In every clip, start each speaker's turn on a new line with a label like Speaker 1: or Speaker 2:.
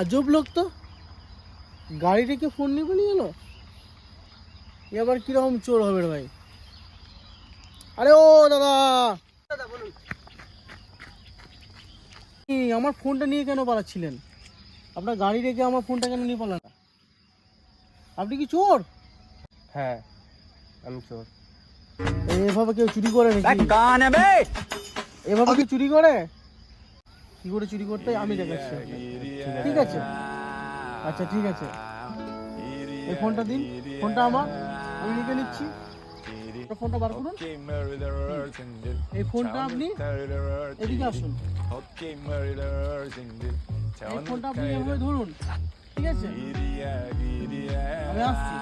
Speaker 1: আজব লোক তো, গাড়ি রেখে ফোন নিয়ে পালিয়ে গেল। এবার কিরকম চোর হবে রে ভাই? আরে ও দাদা, দাদা বলুন, আমার ফোনটা নিয়ে কেন পালাচ্ছিলেন? আপনার গাড়ি রেখে আমার ফোনটা কেন নিয়ে পালান? আপনি কি চোর?
Speaker 2: হ্যাঁ আমি চোর।
Speaker 1: এভাবে কেউ চুরি করে নাকি? এভাবে কেউ চুরি করে? কি করে চুরি করতে হয় আমি দেখাচ্ছি। ঠিক আছে, আচ্ছা ঠিক আছে, এই ফোনটা দিন, ফোনটা আমার, আমি লিখে নিচ্ছি। ফোনটা বার করুন, এই ফোনটা আপনি এদিকে আসুন, এই ফোনটা আপনি এভাবে ধরুন, ঠিক আছে? আমি আসছি।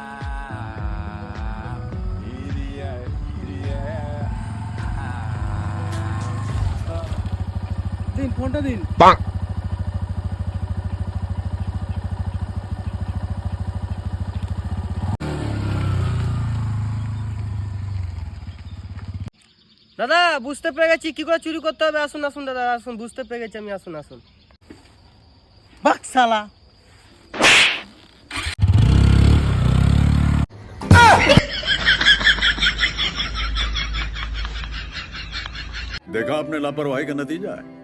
Speaker 1: দিন ফোনটা দিন।
Speaker 2: দাদা বুঝতে পেরে গেছি কি করে চুরি করতে হবে। আসুন আসুন দাদা আসুন, বুঝতে পেরে গেছি আমি। আসুন আসুন।
Speaker 1: বাক শালা।
Speaker 3: देखा आपने लापरवाही का नतीजा है।